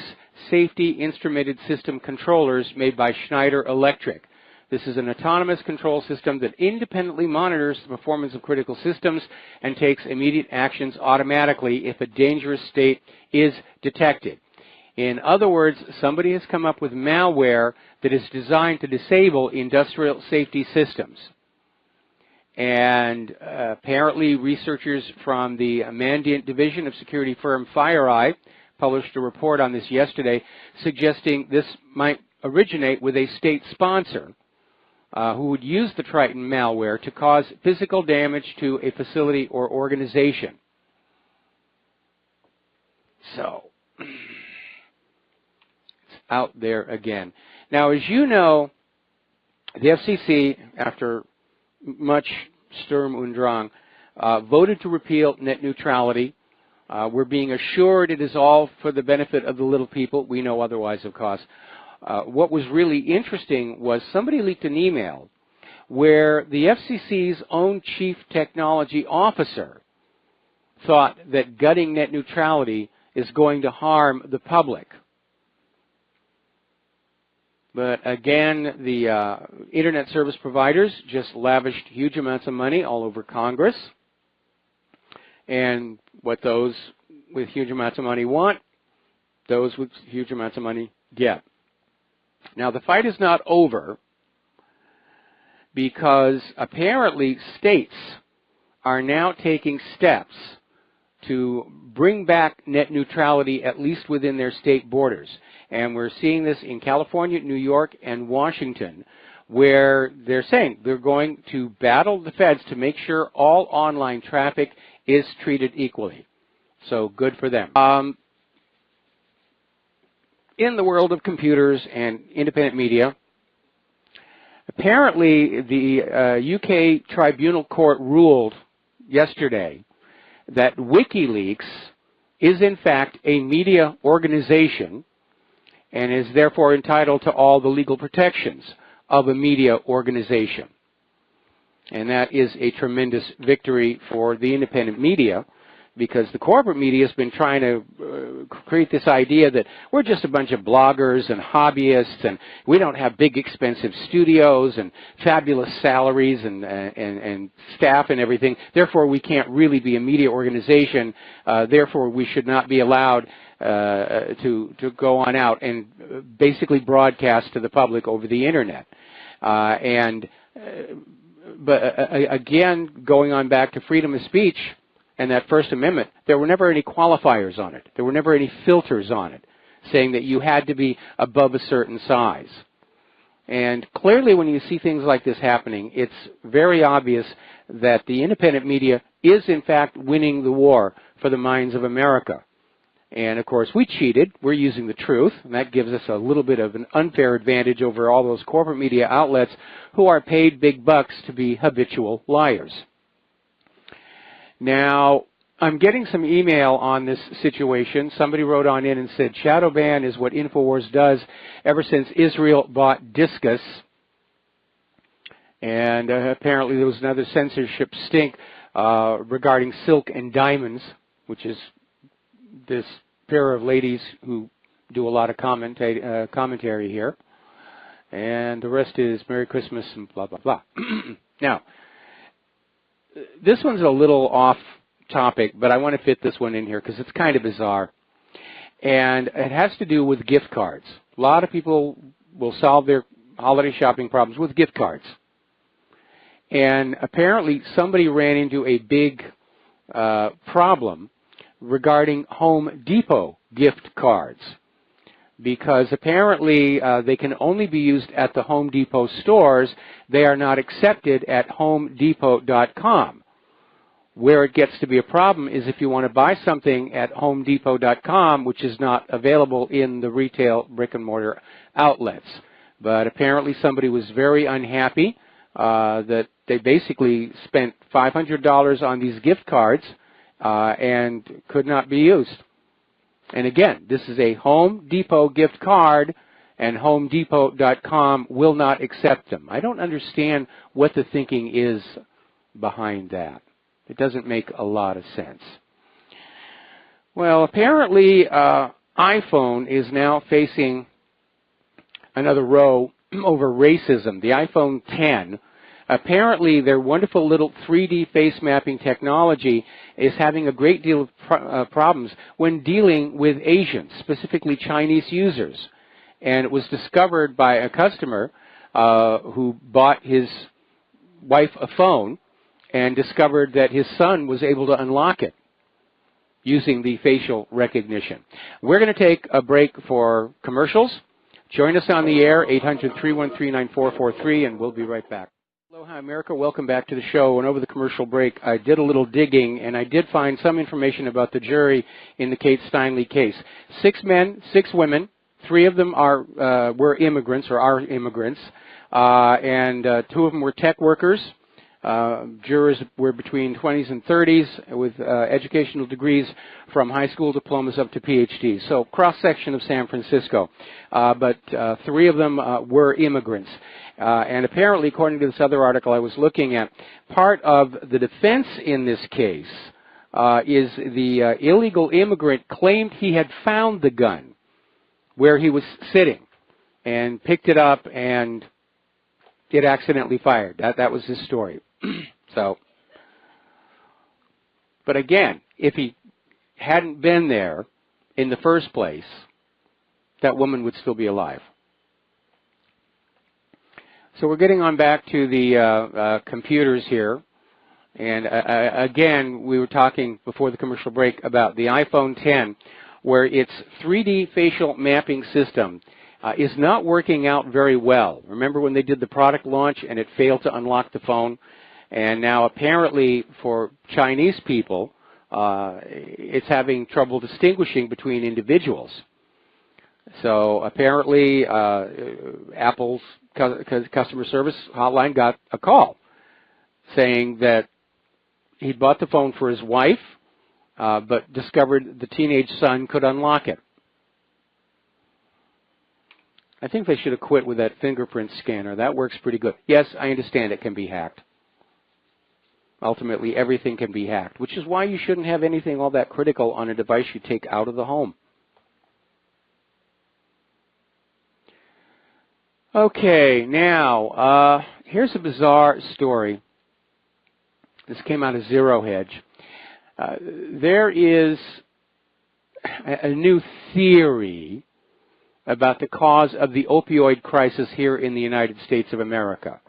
safety instrumented system controllers made by Schneider Electric. This is an autonomous control system that independently monitors the performance of critical systems and takes immediate actions automatically if a dangerous state is detected. In other words, somebody has come up with malware that is designed to disable industrial safety systems. And apparently researchers from the Mandiant division of security firm FireEye published a report on this yesterday, suggesting this might originate with a state sponsor who would use the Triton malware to cause physical damage to a facility or organization. So, it's out there again. Now, as you know, the FCC, after much Sturm und Drang, voted to repeal net neutrality. We're being assured it is all for the benefit of the little people. We know otherwise, of course. What was really interesting was somebody leaked an email where the FCC's own chief technology officer thought that gutting net neutrality is going to harm the public. But again, the internet service providers just lavished huge amounts of money all over Congress. And what those with huge amounts of money want, those with huge amounts of money get. Now, the fight is not over because apparently states are now taking steps to bring back net neutrality, at least within their state borders. And we're seeing this in California, New York, and Washington, where they're saying they're going to battle the feds to make sure all online traffic is treated equally. So good for them. In the world of computers and independent media, apparently the UK Tribunal Court ruled yesterday that WikiLeaks is in fact a media organization and is therefore entitled to all the legal protections of a media organization. And that is a tremendous victory for the independent media, because the corporate media has been trying to create this idea that we're just a bunch of bloggers and hobbyists and we don't have big expensive studios and fabulous salaries and staff and everything. Therefore, we can't really be a media organization. Therefore, we should not be allowed to go on out and basically broadcast to the public over the internet. But again, going on back to freedom of speech and that First Amendment, there were never any qualifiers on it. There were never any filters on it saying that you had to be above a certain size. And clearly when you see things like this happening, it's very obvious that the independent media is in fact winning the war for the minds of America. And of course we cheated. We're using the truth, and that gives us a little bit of an unfair advantage over all those corporate media outlets who are paid big bucks to be habitual liars. Now, I'm getting some email on this situation. Somebody wrote on in and said, shadow ban is what InfoWars does ever since Israel bought Discus. And apparently there was another censorship stink regarding Silk and Diamonds, which is this pair of ladies who do a lot of commentary here. And the rest is Merry Christmas and blah, blah, blah. Now, this one's a little off topic, but I want to fit this one in here because it's kind of bizarre. and it has to do with gift cards. A lot of people will solve their holiday shopping problems with gift cards. And apparently somebody ran into a big problem regarding Home Depot gift cards, because apparently they can only be used at the Home Depot stores. They are not accepted at HomeDepot.com. Where it gets to be a problem is if you want to buy something at HomeDepot.com, which is not available in the retail brick-and-mortar outlets. But apparently somebody was very unhappy that they basically spent $500 on these gift cards and could not be used. And again, this is a Home Depot gift card, and HomeDepot.com will not accept them. I don't understand what the thinking is behind that. It doesn't make a lot of sense. Well, apparently iPhone is now facing another row over racism. The iPhone 10, apparently their wonderful little 3D face mapping technology is having a great deal of problems when dealing with Asians, specifically Chinese users. And it was discovered by a customer who bought his wife a phone and discovered that his son was able to unlock it using the facial recognition. We're going to take a break for commercials. Join us on the air, 800-313-9443, and we'll be right back. Aloha, America. Welcome back to the show. And over the commercial break, I did a little digging, and I did find some information about the jury in the Kate Steinle case. 6 men, 6 women. 3 of them were immigrants, or are immigrants, and 2 of them were tech workers. Jurors were between 20s and 30s with educational degrees from high school diplomas up to PhDs. So cross-section of San Francisco. But 3 of them were immigrants. And apparently, according to this other article I was looking at, part of the defense in this case is the illegal immigrant claimed he had found the gun where he was sitting and picked it up and it accidentally fired. That was his story. So, but again, if he hadn't been there in the first place, that woman would still be alive. So we're getting on back to the computers here. And again, we were talking before the commercial break about the iPhone 10, where its 3D facial mapping system is not working out very well. Remember when they did the product launch and it failed to unlock the phone? And now apparently for Chinese people, it's having trouble distinguishing between individuals. So apparently Apple's customer service hotline got a call saying that he'd bought the phone for his wife, but discovered the teenage son could unlock it. I think they should have quit with that fingerprint scanner. That works pretty good. Yes, I understand it can be hacked. Ultimately, everything can be hacked, which is why you shouldn't have anything all that critical on a device you take out of the home. Okay, now, here's a bizarre story. This came out of Zero Hedge. There is a new theory about the cause of the opioid crisis here in the United States of America.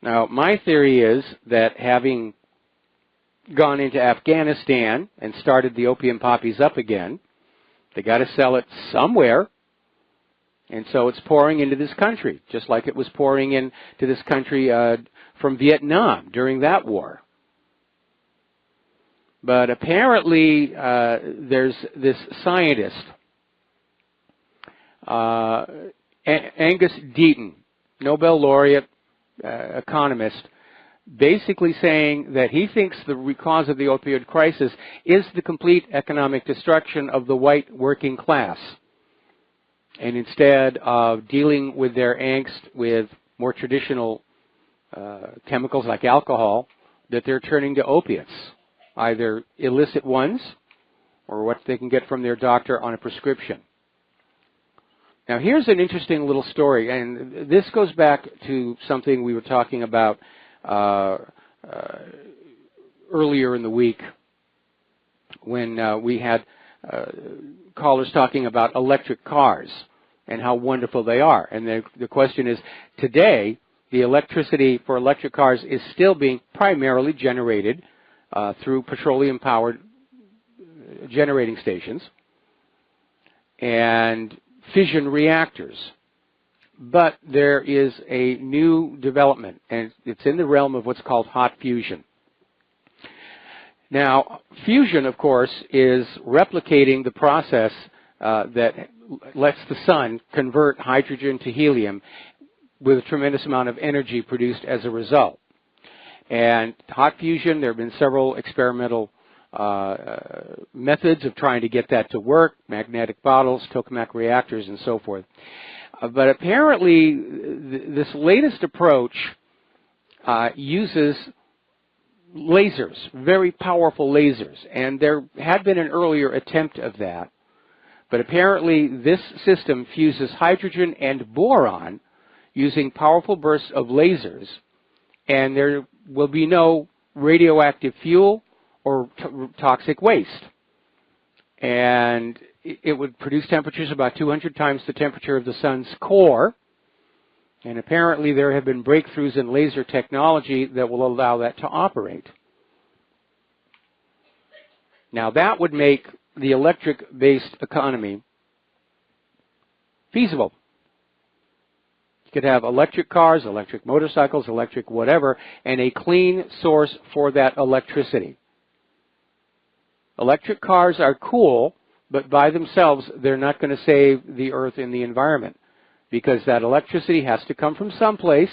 Now, my theory is that having gone into Afghanistan and started the opium poppies up again, they got to sell it somewhere, and so it's pouring into this country, just like it was pouring into this country from Vietnam during that war. But apparently, there's this scientist, Angus Deaton, Nobel laureate, economist, basically saying that he thinks the cause of the opioid crisis is the complete economic destruction of the white working class. And instead of dealing with their angst with more traditional chemicals like alcohol, that they're turning to opiates, either illicit ones or what they can get from their doctor on a prescription. Now, here's an interesting little story, and this goes back to something we were talking about earlier in the week when we had callers talking about electric cars and how wonderful they are. And the question is, today, the electricity for electric cars is still being primarily generated through petroleum-powered generating stations and fission reactors. But there is a new development, and it's in the realm of what's called hot fusion. Now, fusion, of course, is replicating the process that lets the sun convert hydrogen to helium with a tremendous amount of energy produced as a result. And hot fusion, there have been several experimental methods of trying to get that to work, magnetic bottles, tokamak reactors, and so forth. But apparently, this latest approach uses lasers, very powerful lasers, and there had been an earlier attempt of that. But apparently, this system fuses hydrogen and boron using powerful bursts of lasers, and there will be no radioactive fuel or toxic waste. And it would produce temperatures about 200 times the temperature of the sun's core. And apparently there have been breakthroughs in laser technology that will allow that to operate. Now that would make the electric-based economy feasible. You could have electric cars, electric motorcycles, electric whatever, and a clean source for that electricity. Electric cars are cool, but by themselves, they're not going to save the earth and the environment, because that electricity has to come from someplace,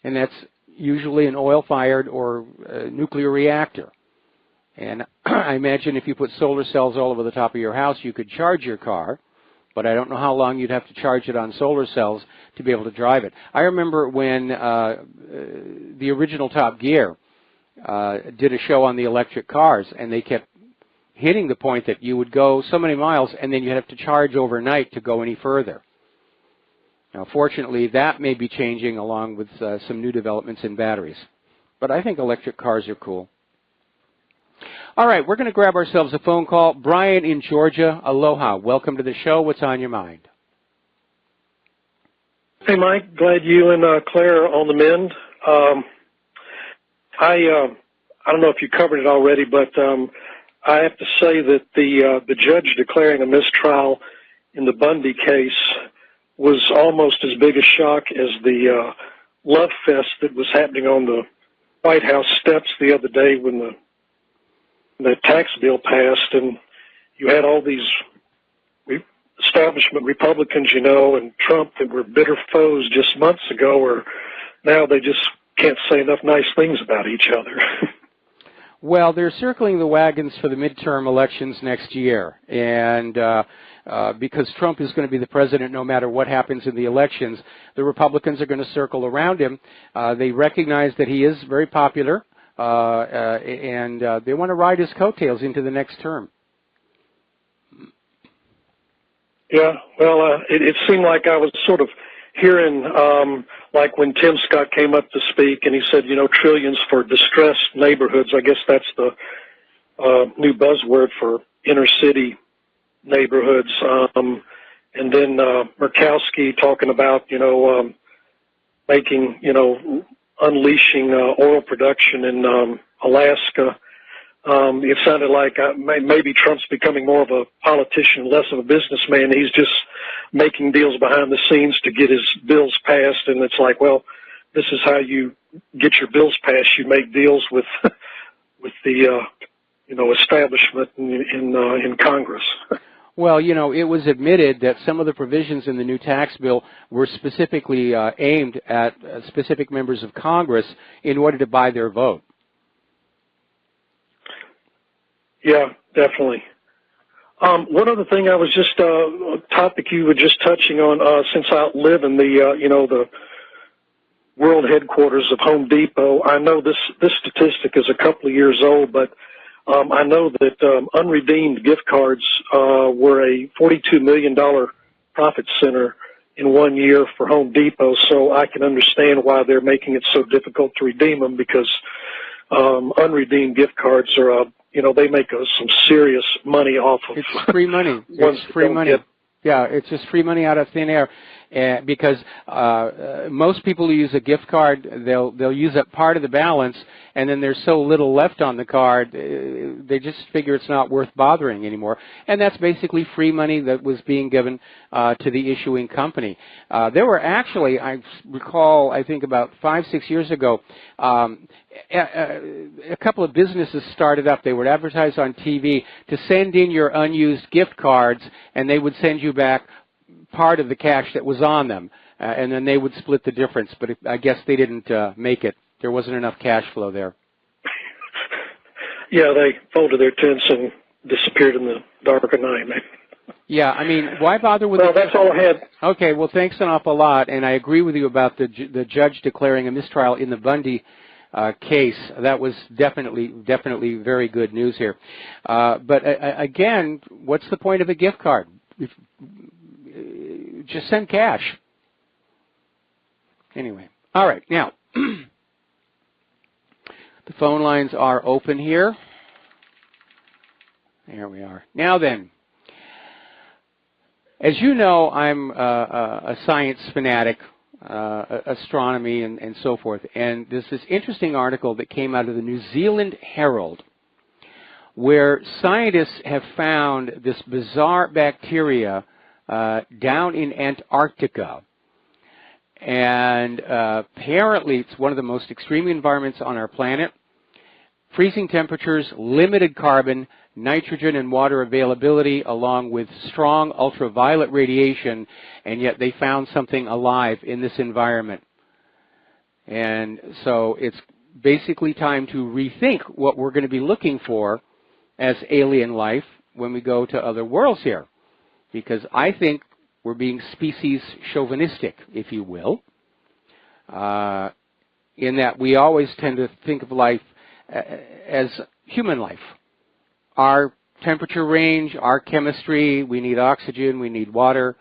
and that's usually an oil-fired or nuclear reactor. And I imagine if you put solar cells all over the top of your house, you could charge your car, but I don't know how long you'd have to charge it on solar cells to be able to drive it. I remember when the original Top Gear did a show on the electric cars, and they kept hitting the point that you would go so many miles and then you'd have to charge overnight to go any further. Now, fortunately, that may be changing along with some new developments in batteries. But I think electric cars are cool. All right, we're going to grab ourselves a phone call. Brian in Georgia, aloha. Welcome to the show. What's on your mind? Hey, Mike. Glad you and Claire are on the mend. I don't know if you covered it already, but I have to say that the judge declaring a mistrial in the Bundy case was almost as big a shock as the love fest that was happening on the White House steps the other day when the tax bill passed, and you had all these establishment Republicans, you know, and Trump that were bitter foes just months ago, or now they just can't say enough nice things about each other. Well, they're circling the wagons for the midterm elections next year, and because Trump is going to be the president no matter what happens in the elections, the Republicans are going to circle around him. They recognize that he is very popular, and they want to ride his coattails into the next term. Yeah, well, it seemed like I was sort of hearing, like when Tim Scott came up to speak and he said, you know, trillions for distressed neighborhoods. I guess that's the new buzzword for inner city neighborhoods. And then Murkowski talking about, you know, making, you know, unleashing oil production in Alaska. It sounded like maybe Trump's becoming more of a politician, less of a businessman. He's just making deals behind the scenes to get his bills passed. And it's like, well, this is how you get your bills passed. You make deals with with the you know, establishment in Congress. Well, you know, it was admitted that some of the provisions in the new tax bill were specifically aimed at specific members of Congress in order to buy their vote. Yeah, definitely. One other thing I was just, a topic you were just touching on, since I live in the, you know, the world headquarters of Home Depot, I know this statistic is a couple of years old, but I know that unredeemed gift cards were a $42 million profit center in 1 year for Home Depot, so I can understand why they're making it so difficult to redeem them, because unredeemed gift cards are, they make some serious money off of. It's free money. Ones It's free money. get. Yeah, it's just free money out of thin air, because most people who use a gift card, they'll use up part of the balance, and then there's so little left on the card, they just figure it's not worth bothering anymore. And that's basically free money that was being given to the issuing company. There were actually, I recall, I think about 5-6 years ago, a couple of businesses started up. They would advertise on TV to send in your unused gift cards, and they would send you back part of the cash that was on them, and then they would split the difference. But I guess they didn't make it. There wasn't enough cash flow there. Yeah, they folded their tents and disappeared in the dark of night. Yeah, I mean, why bother with? Well, that's all I had. Okay, well, thanks an awful lot, and I agree with you about the judge declaring a mistrial in the Bundy case. That was definitely very good news here. But again, what's the point of a gift card? Just send cash. Anyway, all right, now the phone lines are open here. There we are. Now then, as you know, I'm a science fanatic, astronomy and so forth, and there's this interesting article that came out of the New Zealand Herald where scientists have found this bizarre bacteria down in Antarctica. And apparently it's one of the most extreme environments on our planet. Freezing temperatures, limited carbon, nitrogen and water availability, along with strong ultraviolet radiation, and yet they found something alive in this environment. And so it's basically time to rethink what we're going to be looking for as alien life when we go to other worlds here. Because I think we're being species chauvinistic, if you will, in that we always tend to think of life as human life. Our temperature range, our chemistry, we need oxygen, we need water,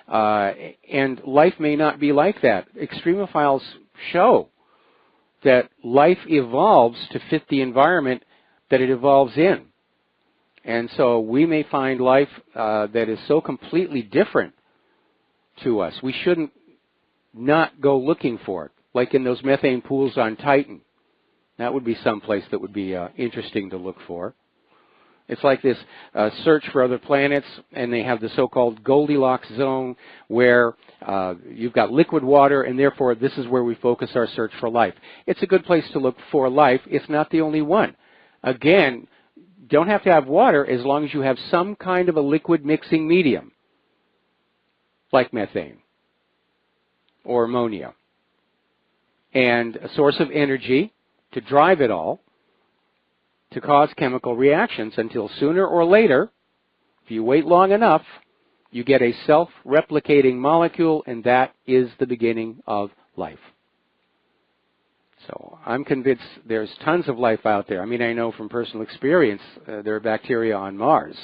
and life may not be like that. Extremophiles show that life evolves to fit the environment that it evolves in. And so we may find life that is so completely different to us. We shouldn't not go looking for it, like in those methane pools on Titan. That would be someplace that would be interesting to look for. It's like this search for other planets, and they have the so-called Goldilocks zone where you've got liquid water, and therefore this is where we focus our search for life. It's a good place to look for life. It's not the only one. Again, don't have to have water as long as you have some kind of a liquid mixing medium, like methane or ammonia, and a source of energy to drive it all, to cause chemical reactions until sooner or later, if you wait long enough, you get a self-replicating molecule, and that is the beginning of life. So I'm convinced there's tons of life out there. I mean, I know from personal experience there are bacteria on Mars.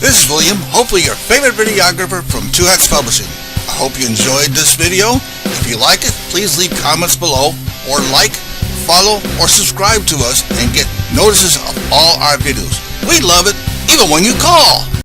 This is William, hopefully your favorite videographer from Two Hats Publishing. I hope you enjoyed this video. If you like it, please leave comments below, or like, follow, or subscribe to us and get notices of all our videos. We love it, even when you call.